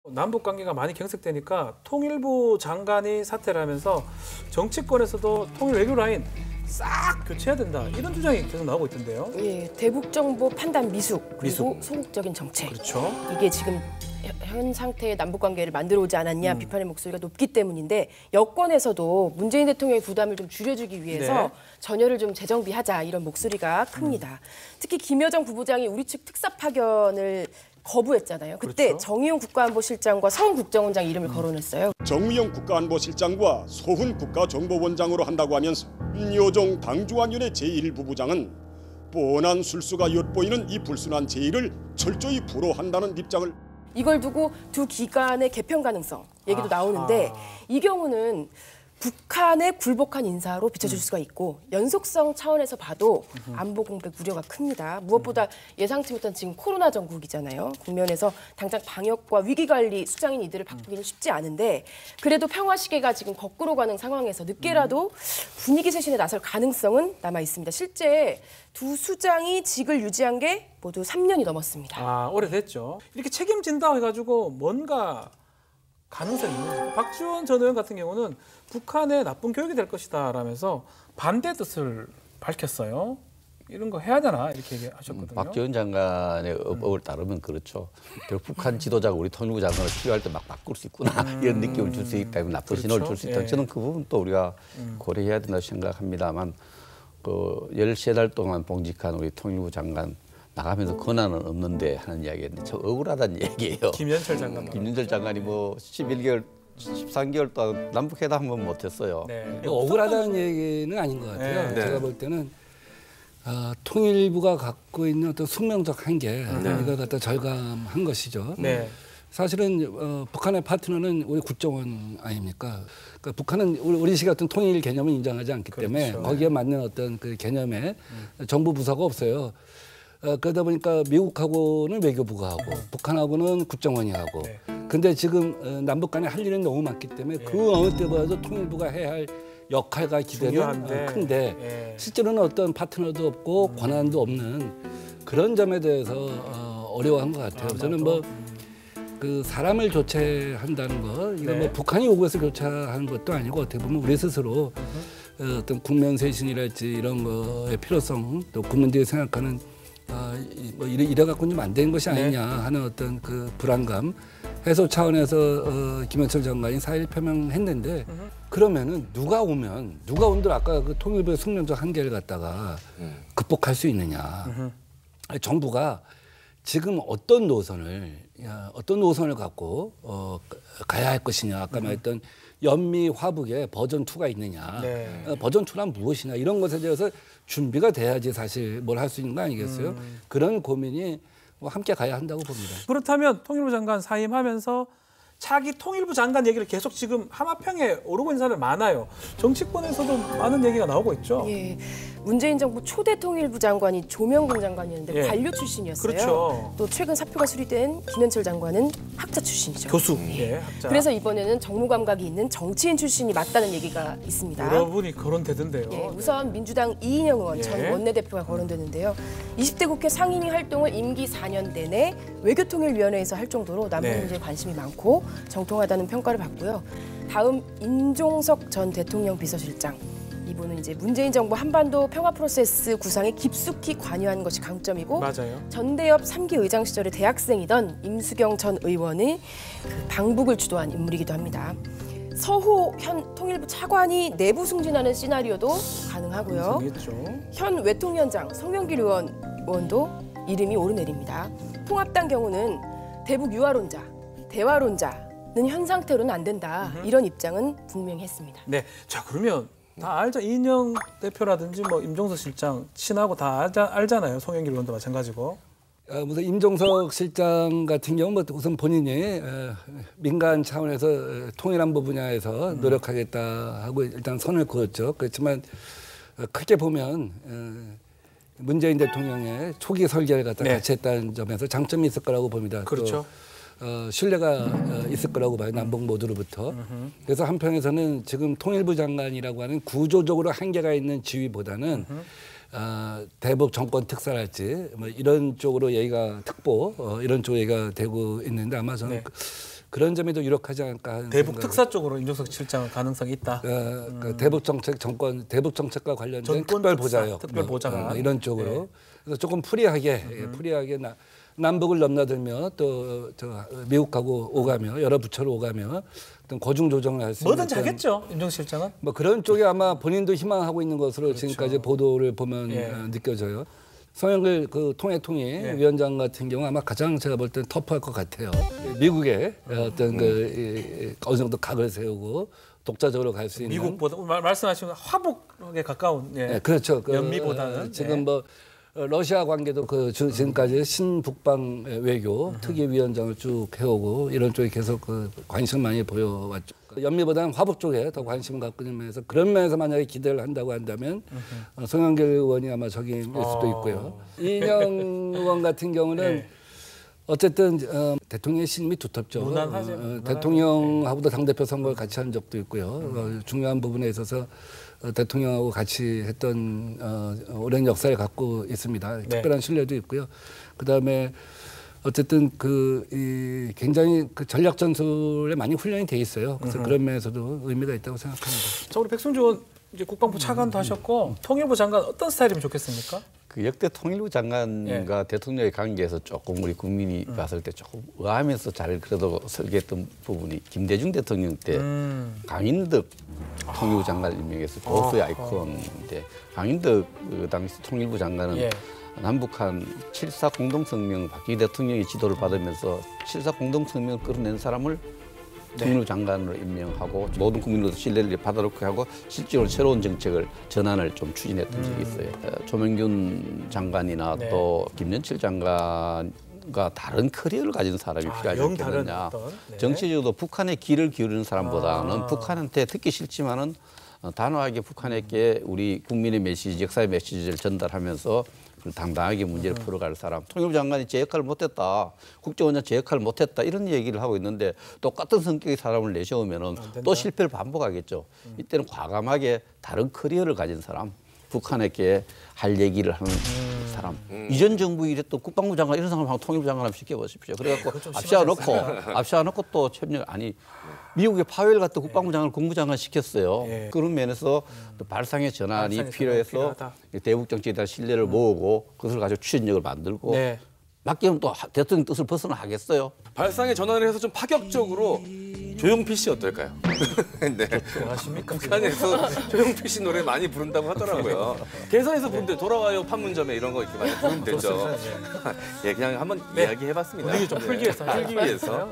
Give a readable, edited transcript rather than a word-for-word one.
남북 관계가 많이 경색되니까 통일부 장관이 사퇴를 하면서 정치권에서도 통일 외교 라인 싹 교체해야 된다 이런 주장이 계속 나오고 있던데요. 예, 대북 정보 판단 미숙 그리고 소극적인 정책. 그렇죠. 이게 지금 현 상태의 남북 관계를 만들어 오지 않았냐 비판의 목소리가 높기 때문인데 여권에서도 문재인 대통령의 부담을 좀 줄여주기 위해서 네. 전열을 좀 재정비하자 이런 목소리가 큽니다. 특히 김여정 부부장이 우리 측 특사 파견을 거부했잖아요. 그때 그렇죠. 정의용 국가안보실장과 성 국정원장 이름을 거론했어요. 정의용 국가안보실장과 소훈 국가정보원장으로 한다고 하면서 윤여정 당중안위원회 제1부부장은 뻔한 술수가 엿보이는 이 불순한 제의를 철저히 불허한다는 입장을 이걸 두고 두 기관의 개편 가능성 얘기도 나오는데 이 경우는 북한의 굴복한 인사로 비춰질 수가 있고 연속성 차원에서 봐도 안보 공백 우려가 큽니다. 무엇보다 예상치 못한 지금 코로나 전국이잖아요. 국면에서 당장 방역과 위기관리 수장인 이들을 바꾸기는 쉽지 않은데 그래도 평화 시계가 지금 거꾸로 가는 상황에서 늦게라도 분위기 쇄신에 나설 가능성은 남아 있습니다. 실제 두 수장이 직을 유지한 게 모두 3년이 넘었습니다. 아, 오래됐죠. 이렇게 책임진다고 해가지고 뭔가 가능성이 있는 거죠. 박지원 전 의원 같은 경우는 북한의 나쁜 교육이 될 것이다 라면서 반대 뜻을 밝혔어요. 이런 거 해야 되나 이렇게 얘기하셨거든요. 박지원 장관의 업을 따르면 그렇죠. 결국 북한 지도자가 우리 통일부 장관을 필요할 때 막 바꿀 수 있구나 이런 느낌을 줄 수 있기 때문에 나쁜 그렇죠. 신호를 줄 수 있다. 예. 저는 그 부분 또 우리가 고려해야 된다고 생각합니다만 그 13달 동안 봉직한 우리 통일부 장관 나가면서 권한은 없는데 하는 이야기인데 저 억울하다는 얘기예요. 김연철 장관. 김연철 장관이 뭐 11개월, 13개월 동안 남북회담 한번 못했어요. 네. 억울하다는 얘기는 아닌 것 같아요. 네. 제가 볼 때는 통일부가 갖고 있는 어떤 숙명적 한계 이걸 갖다 절감한 것이죠. 네. 사실은 북한의 파트너는 우리 국정원 아닙니까? 그러니까 북한은 우리식 같은 통일 개념을 인정하지 않기 때문에 그렇죠. 거기에 맞는 어떤 그 개념에 정부 부서가 없어요. 그러다 보니까 미국하고는 외교부가 하고 북한하고는 국정원이 하고 네. 근데 지금 남북 간에 할 일은 너무 많기 때문에 그 어느 때보다도 통일부가 해야 할 역할과 기대는 중요한데. 큰데 예. 실제로는 어떤 파트너도 없고 권한도 없는 그런 점에 대해서 어려워한 것 같아요. 저는 뭐 그 사람을 교체한다는 거 이거 네. 뭐 북한이 요구해서 교체하는 것도 아니고 어떻게 보면 우리 스스로 어떤 국면 쇄신이랄지 이런 거의 필요성 또 국민들이 생각하는 뭐 이래 갖고는 좀 안 되는 것이 아니냐 하는 어떤 그 불안감 해소 차원에서 김현철 장관이 사의를 표명했는데 그러면은 누가 온들 아까 그 통일부의 숙명적 한계를 갖다가 극복할 수 있느냐. 정부가 지금 어떤 노선을 갖고 가야 할 것이냐. 아까 말했던 연미 화북의 버전 2가 있느냐. 네. 버전 2란 무엇이냐. 이런 것에 대해서 준비가 돼야지 사실 뭘 할 수 있는 거 아니겠어요? 그런 고민이 함께 가야 한다고 봅니다. 그렇다면 통일부 장관 사임하면서 차기 통일부 장관 얘기를 계속 지금 하마평에 오르고 있는 사람이 많아요. 정치권에서도 많은 얘기가 나오고 있죠. 예, 문재인 정부 초대 통일부 장관이 조명근 장관이었는데 예. 관료 출신이었어요. 그렇죠. 또 최근 사표가 수리된 김현철 장관은 학자 출신이죠. 교수. 예, 학자. 그래서 이번에는 정무 감각이 있는 정치인 출신이 맞다는 얘기가 있습니다. 여러분이 거론되던데요. 예, 우선 민주당 이인영 의원 전 예. 원내대표가 거론되는데요. 20대 국회 상임위 활동을 임기 4년 내내 외교통일위원회에서 할 정도로 남북 네. 문제에 관심이 많고 정통하다는 평가를 받고요. 다음 임종석 전 대통령 비서실장. 이분은 이제 문재인 정부 한반도 평화 프로세스 구상에 깊숙이 관여한 것이 강점이고 맞아요. 전대협 3기 의장 시절에 대학생이던 임수경 전 의원의 그 방북을 주도한 인물이기도 합니다. 서호 현 통일부 차관이 내부 승진하는 시나리오도 가능하고요. 있죠. 현 외통위원장 송영길 의원도 이름이 오르내립니다. 통합당 경우는 대북 유화론자, 대화론자는 현 상태로는 안 된다. 이런 입장은 분명히 했습니다. 네, 자 그러면 다 알자. 이인영 대표라든지 뭐 임종석 실장 친하고 다 알잖아요. 송영길 의원도 마찬가지고. 우선 임종석 실장 같은 경우 뭐 우선 본인이 민간 차원에서 통일안보 분야에서 노력하겠다 하고 일단 선을 그었죠. 그렇지만 크게 보면 문재인 대통령의 초기 설계를 갖다 같이 했다는 점에서 장점이 있을 거라고 봅니다. 그렇죠. 또 신뢰가 있을 거라고 봐요. 남북 모두로부터. 그래서 한편에서는 지금 통일부 장관이라고 하는 구조적으로 한계가 있는 지위보다는 대북 정권 특사랄지 뭐 이런 쪽으로 얘기가 특보 이런 쪽 얘기가 되고 있는데 아마 저는 그런 점에도 유력하지 않을까 하는 대북 생각을. 특사 쪽으로 임종석 실장 가능성이 있다. 그 대북 정책과 관련된 정권 특별 특사, 보좌역, 특별 보좌관. 이런 쪽으로. 네. 그래서 조금 프리하게 남북을 넘나들며 또 미국하고 오가며 여러 부처로 오가며 어떤 고중 조정을 할 수 있는 뭐든지 어떤 하겠죠, 임종석 실장은. 뭐 그런 쪽에 아마 본인도 희망하고 있는 것으로 지금까지 보도를 보면 예. 느껴져요. 송영길 그 통일위원장 같은 경우 아마 가장 제가 볼 때는 터프할 것 같아요. 미국의 어떤 어느 정도 각을 세우고 독자적으로 갈 수 있는 미국보다 말씀하신 화복에 가까운 네, 그렇죠. 연미보다는 지금 뭐 러시아 관계도 지금까지 신북방 외교 특위위원장을 쭉 해오고 이런 쪽에 계속 관심을 많이 보여왔죠. 연미보다는 화북 쪽에 더 관심을 갖고 있는 면에서 그런 면에서 만약에 기대를 한다고 한다면 송영길 의원이 아마 적임일 수도 있고요. 이인영 의원 같은 경우는 어쨌든 대통령의 신임이 두텁죠. 무난하죠. 대통령하고도 당대표 선거를 같이 한 적도 있고요. 중요한 부분에 있어서 대통령하고 같이 했던 오랜 역사를 갖고 있습니다. 특별한 신뢰도 있고요. 그다음에 어쨌든 굉장히 전략 전술에 많이 훈련이 돼 있어요. 그래서 그런 면에서도 의미가 있다고 생각합니다. 자, 우리 백승주 의원 이제 국방부 차관도 하셨고 통일부 장관 어떤 스타일이면 좋겠습니까? 그 역대 통일부 장관과 대통령의 관계에서 조금 우리 국민이 봤을 때 조금 의아하면서 잘 그래도 설계했던 부분이 김대중 대통령 때 강인덕 통일부 장관을 임명해서 보수의 아이콘인데 강인덕 그 당시 통일부 장관은 남북한 7.4 공동성명 박정희 대통령의 지도를 받으면서 7.4 공동성명을 끌어낸 사람을 통일부 장관으로 임명하고 모든 국민으로도 신뢰를 받아놓고 하고 실제로 새로운 정책을 전환을 좀 추진했던 적이 있어요. 조명균 장관이나 또 김연칠 장관과 다른 커리어를 가진 사람이 필요하지 않겠느냐. 정치적으로도 북한에 귀를 기울이는 사람보다는 북한한테 듣기 싫지만은 단호하게 북한에게 우리 국민의 메시지, 역사의 메시지를 전달하면서 당당하게 문제를 풀어갈 사람. 통일부 장관이 제 역할을 못했다. 국정원장 제 역할을 못했다. 이런 얘기를 하고 있는데 똑같은 성격의 사람을 내세우면 또 실패를 반복하겠죠. 이때는 과감하게 다른 커리어를 가진 사람. 북한에게 할 얘기를 하는 사람. 이전 정부 이랬던 국방부 장관 이런 사람하고 통일부 장관 한번 시켜보십시오. 그래갖고 앞세워놓고 또 협력 미국의 파웰 같은 국방부 장관을 국무장관 시켰어요. 그런 면에서 또 발상의 전환이 필요해서 대북 정책에 대한 신뢰를 모으고 그것을 가지고 추진력을 만들고 맡기면 또 대통령 뜻을 벗어나겠어요. 발상의 전환을 해서 좀 파격적으로 조용필 씨 어떨까요? 네. 좋아하십니까? 북한에서 조용필 씨 노래 많이 부른다고 하더라고요. 개성에서 부른데 돌아와요 판문점에 이런 거 이렇게 많이 부르면 되죠. 예, 그냥 한번 이야기해봤습니다. 분위기 좀 풀기 위해서.